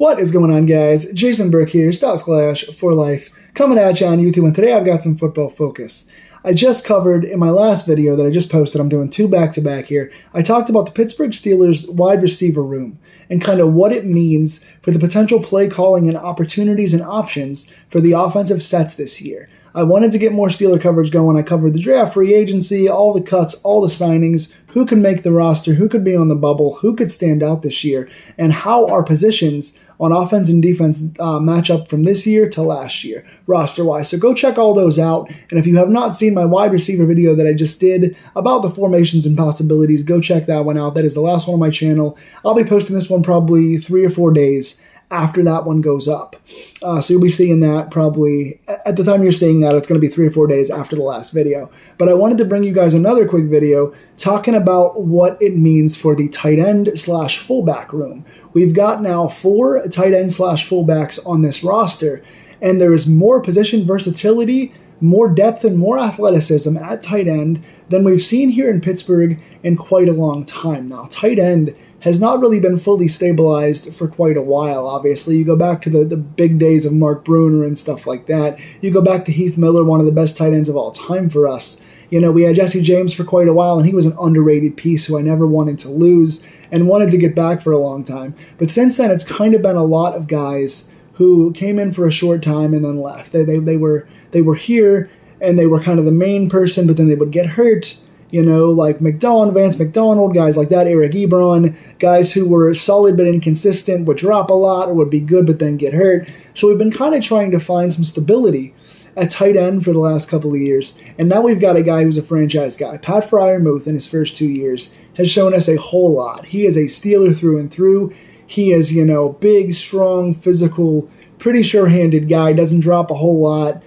What is going on, guys? Jason Burke here, Stars Clash for Life, coming at you on YouTube, and today I've got some football focus. I just covered in my last video that I just posted, I'm doing two back-to-back here, I talked about the Pittsburgh Steelers wide receiver room and kind of what it means for the potential play calling and opportunities and options for the offensive sets this year. I wanted to get more Steeler coverage going. I covered the draft, free agency, all the cuts, all the signings, who could make the roster, who could be on the bubble, who could stand out this year, and how our positions on offense and defense match up from this year to last year, roster-wise. So go check all those out. And if you have not seen my wide receiver video that I just did about the formations and possibilities, go check that one out. That is the last one on my channel. I'll be posting this one probably 3 or 4 days after that one goes up. So you'll be seeing that probably, at the time you're seeing that, it's going to be 3 or 4 days after the last video. But I wanted to bring you guys another quick video talking about what it means for the tight end slash fullback room. We've got now 4 tight end slash fullbacks on this roster, and there is more position versatility, more depth, and more athleticism at tight end than we've seen here in Pittsburgh in quite a long time now. Tight end has not really been fully stabilized for quite a while, obviously. You go back to the big days of Mark Bruner and stuff like that. You go back to Heath Miller, one of the best tight ends of all time for us. You know, we had Jesse James for quite a while, and he was an underrated piece who I never wanted to lose and wanted to get back for a long time. But since then, it's kind of been a lot of guys who came in for a short time and then left. They were here, and they were kind of the main person, but then they would get hurt. You know, like Vance McDonald, guys like that, Eric Ebron, guys who were solid but inconsistent, would drop a lot or would be good but then get hurt. So we've been kind of trying to find some stability at tight end for the last couple of years. And now we've got a guy who's a franchise guy. Pat Freiermuth, in his first 2 years, has shown us a whole lot. He is a Steeler through and through. He is, big, strong, physical, pretty sure-handed guy, doesn't drop a whole lot.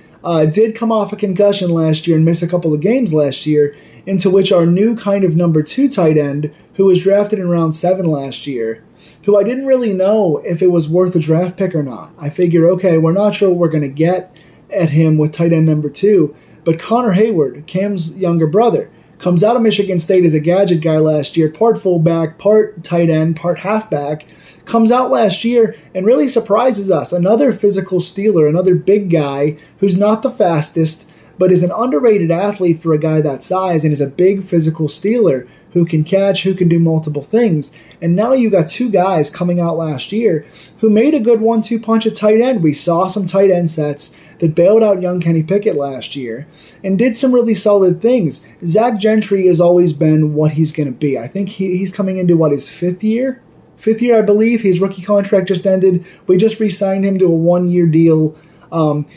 Did come off a concussion last year and miss a couple of games last year, into which our new kind of number 2 tight end, who was drafted in round 7 last year, who I didn't really know if it was worth a draft pick or not. I figure, okay, we're not sure what we're going to get at him with tight end number 2, but Connor Hayward, Cam's younger brother, comes out of Michigan State as a gadget guy last year, part fullback, part tight end, part halfback, comes out last year and really surprises us. Another physical Steeler, another big guy who's not the fastest, but is an underrated athlete for a guy that size and is a big physical Steeler who can catch, who can do multiple things. And now you got 2 guys coming out last year who made a good 1-2 punch at tight end. We saw some tight end sets that bailed out young Kenny Pickett last year and did some really solid things. Zach Gentry has always been what he's going to be. I think he's coming into, his 5th year? 5th year, I believe. His rookie contract just ended. We just re-signed him to a 1-year deal.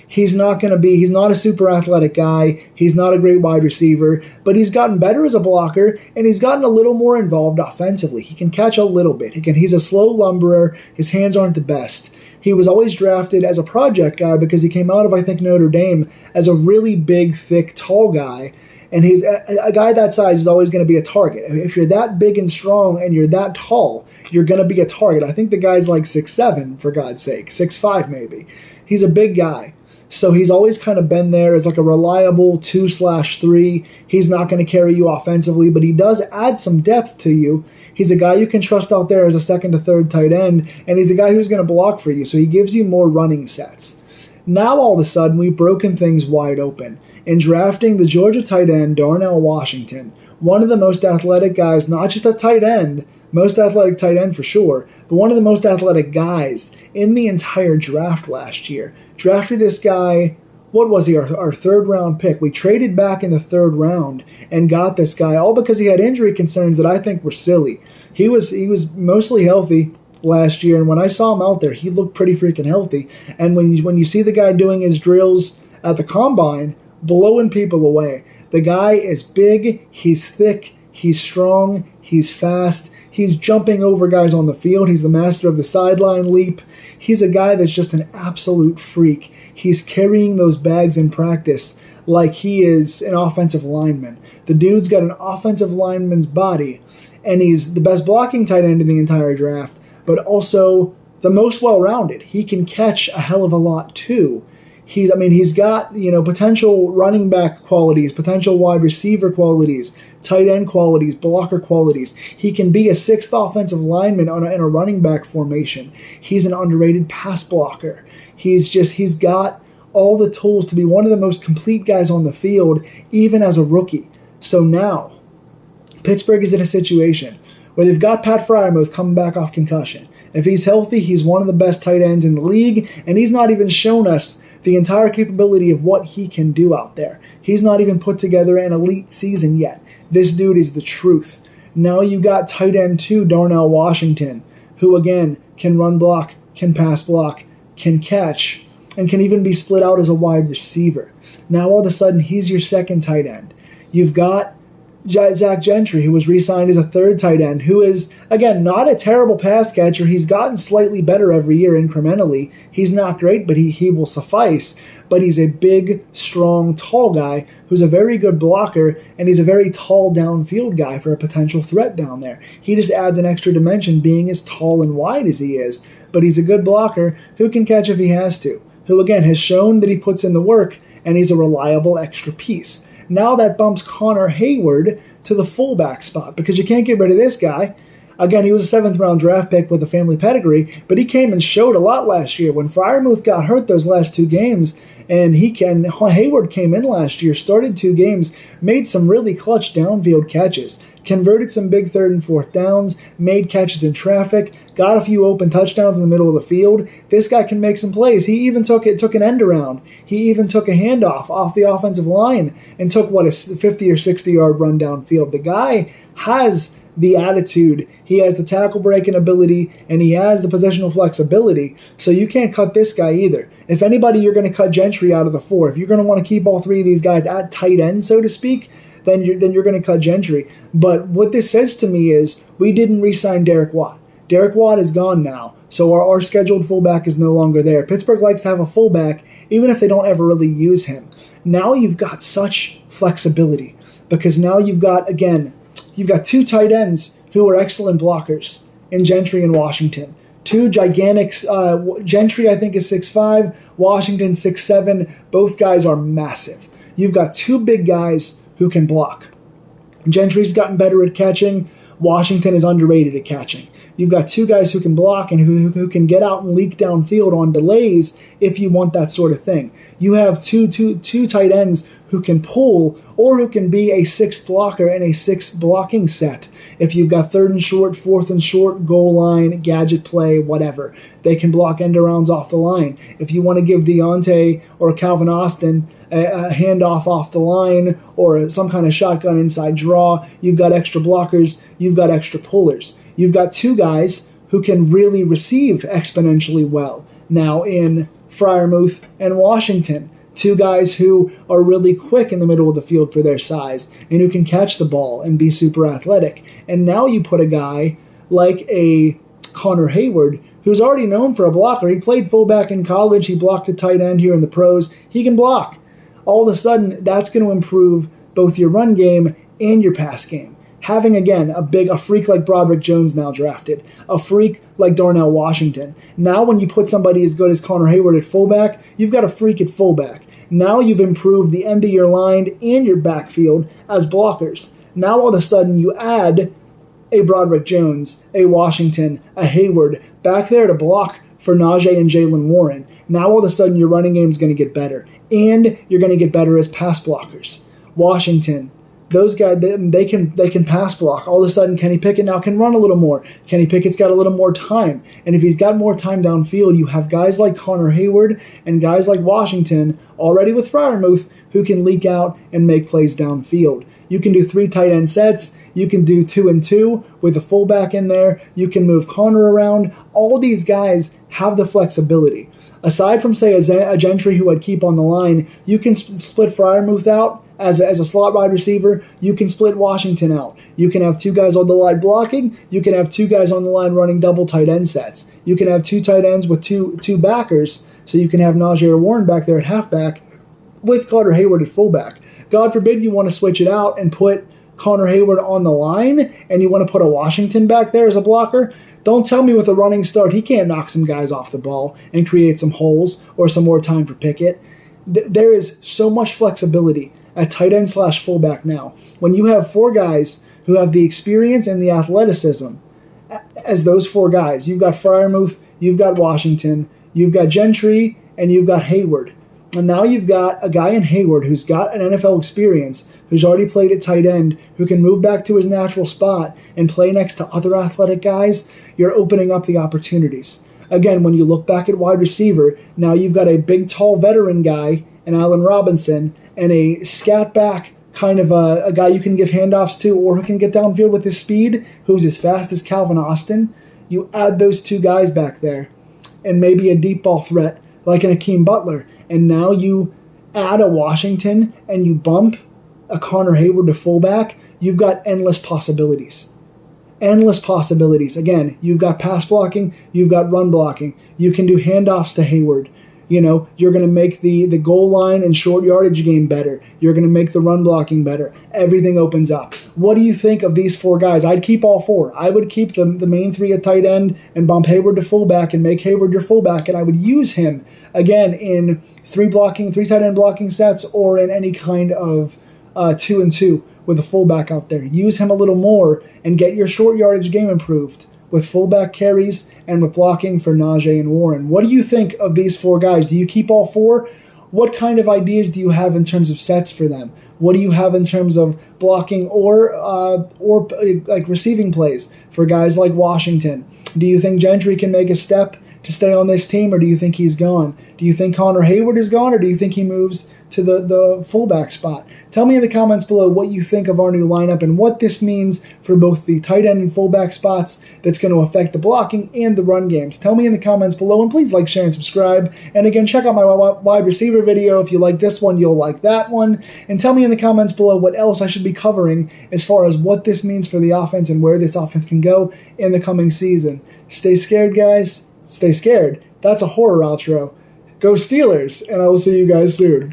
He's not a super athletic guy. He's not a great wide receiver, but he's gotten better as a blocker, and he's gotten a little more involved offensively. He can catch a little bit. He's a slow lumberer. His hands aren't the best. He was always drafted as a project guy because he came out of, I think, Notre Dame as a really big, thick, tall guy, and he's a guy that size is always going to be a target. If you're that big and strong and you're that tall, you're going to be a target. I think the guy's like 6'7", for God's sake, 6'5" maybe. He's a big guy, so he's always kind of been there as like a reliable 2/3. He's not going to carry you offensively, but he does add some depth to you. He's a guy you can trust out there as a 2nd to 3rd tight end, and he's a guy who's going to block for you, so he gives you more running sets. Now all of a sudden, we've broken things wide open. In drafting the Georgia tight end, Darnell Washington, one of the most athletic guys, not just at tight end, most athletic tight end for sure, but one of the most athletic guys in the entire draft last year. Drafted this guy, what was he, our 3rd round pick. We traded back in the 3rd round and got this guy, all because he had injury concerns that I think were silly. He was mostly healthy last year, and when I saw him out there, he looked pretty freaking healthy. And when you see the guy doing his drills at the combine, blowing people away. The guy is big, he's thick, he's strong, he's fast, he's jumping over guys on the field, he's the master of the sideline leap. He's a guy that's just an absolute freak. He's carrying those bags in practice like he is an offensive lineman. The dude's got an offensive lineman's body, and he's the best blocking tight end in the entire draft, but also the most well-rounded. He can catch a hell of a lot too. He's got, potential running back qualities, potential wide receiver qualities, tight end qualities, blocker qualities. He can be a sixth offensive lineman in a running back formation. He's an underrated pass blocker. He's got all the tools to be one of the most complete guys on the field, even as a rookie. So now, Pittsburgh is in a situation where they've got Pat Freiermuth coming back off concussion. If he's healthy, he's one of the best tight ends in the league, and he's not even shown us the entire capability of what he can do out there. He's not even put together an elite season yet. This dude is the truth. Now you got tight end 2, Darnell Washington, who again can run block, can pass block, can catch, and can even be split out as a wide receiver. Now all of a sudden he's your second tight end. You've got Zach Gentry, who was re-signed as a third tight end, who is, again, not a terrible pass catcher. He's gotten slightly better every year incrementally. He's not great, but he will suffice. But he's a big, strong, tall guy who's a very good blocker, and he's a very tall downfield guy for a potential threat down there. He just adds an extra dimension being as tall and wide as he is. But he's a good blocker who can catch if he has to, who, again, has shown that he puts in the work, and he's a reliable extra piece. Now that bumps Connor Hayward to the fullback spot because you can't get rid of this guy. Again, he was a 7th-round draft pick with a family pedigree, but he came and showed a lot last year. When Freiermuth got hurt those last 2 games, and Hayward came in last year, started 2 games, made some really clutch downfield catches, converted some big 3rd and 4th downs, made catches in traffic, got a few open touchdowns in the middle of the field. This guy can make some plays. He even took an end around. He even took a handoff off the offensive line and took, a 50 or 60-yard run downfield. The guy has the attitude, he has the tackle breaking ability, and he has the positional flexibility, so you can't cut this guy either. If anybody, you're going to cut Gentry out of the 4. If you're going to want to keep all 3 of these guys at tight end, so to speak, then you're going to cut Gentry. But what this says to me is we didn't re-sign Derek Watt. Derek Watt is gone now, so our scheduled fullback is no longer there. Pittsburgh likes to have a fullback, even if they don't ever really use him. Now you've got such flexibility, because now you've got 2 tight ends who are excellent blockers in Gentry and Washington. 2 gigantics. Gentry, I think, is 6'5", Washington 6'7". Both guys are massive. You've got 2 big guys who can block. Gentry's gotten better at catching. Washington is underrated at catching. You've got 2 guys who can block and who can get out and leak downfield on delays if you want that sort of thing. You have two tight ends who can pull or who can be a 6th blocker in a 6 blocking set. If you've got 3rd and short, 4th and short, goal line, gadget play, whatever, they can block end arounds off the line. If you want to give Deontay or Calvin Austin a handoff off the line or some kind of shotgun inside draw, you've got extra blockers, you've got extra pullers. You've got 2 guys who can really receive exponentially well now in Freiermuth and Washington. 2 guys who are really quick in the middle of the field for their size and who can catch the ball and be super athletic. And now you put a guy like a Connor Hayward, who's already known for a blocker. He played fullback in college. He blocked a tight end here in the pros. He can block. All of a sudden, that's going to improve both your run game and your pass game. Having, again, a freak like Broderick Jones now drafted, a freak like Darnell Washington. Now when you put somebody as good as Connor Hayward at fullback, you've got a freak at fullback. Now you've improved the end of your line and your backfield as blockers. Now all of a sudden you add a Broderick Jones, a Washington, a Hayward back there to block for Najee and Jalen Warren. Now all of a sudden your running game is going to get better, and you're going to get better as pass blockers. Washington, those guys, they can pass block. All of a sudden, Kenny Pickett now can run a little more. Kenny Pickett's got a little more time. And if he's got more time downfield, you have guys like Connor Hayward and guys like Washington, already with Freiermuth, who can leak out and make plays downfield. You can do 3 tight end sets. You can do 2 and 2 with a fullback in there. You can move Connor around. All these guys have the flexibility. Aside from, say, a Gentry who I'd keep on the line, you can split Freiermuth out as a slot wide receiver. You can split Washington out. You can have 2 guys on the line blocking. You can have 2 guys on the line running double tight end sets. You can have 2 tight ends with two backers, so you can have Najee or Warren back there at halfback with Connor Hayward at fullback. God forbid you want to switch it out and put Connor Hayward on the line and you want to put a Washington back there as a blocker. Don't tell me with a running start he can't knock some guys off the ball and create some holes or some more time for Pickett. There is so much flexibility at tight end / fullback now. When you have 4 guys who have the experience and the athleticism as those 4 guys, you've got Freiermuth, you've got Washington, you've got Gentry, and you've got Hayward. And now you've got a guy in Hayward who's got an NFL experience, who's already played at tight end, who can move back to his natural spot and play next to other athletic guys. You're opening up the opportunities. Again, when you look back at wide receiver, now you've got a big, tall veteran guy in Allen Robinson and a scat back kind of a guy you can give handoffs to or who can get downfield with his speed, who's as fast as Calvin Austin. You add those 2 guys back there and maybe a deep ball threat like an Akeem Butler. And now you add a Washington and you bump a Connor Hayward to fullback. You've got endless possibilities. Endless possibilities. Again, you've got pass blocking, you've got run blocking. You can do handoffs to Hayward. You know, you're going to make the goal line and short yardage game better. You're going to make the run blocking better. Everything opens up. What do you think of these 4 guys? I'd keep all 4. I would keep the main 3 at tight end and bump Hayward to fullback and make Hayward your fullback, and I would use him, again, in 3 tight end blocking sets or in any kind of 2 and 2 with a fullback out there. Use him a little more and get your short yardage game improved with fullback carries and with blocking for Najee and Warren. What do you think of these 4 guys? Do you keep all 4? What kind of ideas do you have in terms of sets for them? What do you have in terms of blocking or like receiving plays for guys like Washington? Do you think Gentry can make a step to stay on this team, or do you think he's gone? Do you think Connor Hayward is gone, or do you think he moves to the fullback spot? Tell me in the comments below what you think of our new lineup and what this means for both the tight end and fullback spots that's going to affect the blocking and the run games. Tell me in the comments below, and please like, share, and subscribe. And again, check out my wide receiver video. If you like this one, you'll like that one. And tell me in the comments below what else I should be covering as far as what this means for the offense and where this offense can go in the coming season. Stay scared, guys. Stay scared. That's a horror outro. Go Steelers, and I will see you guys soon.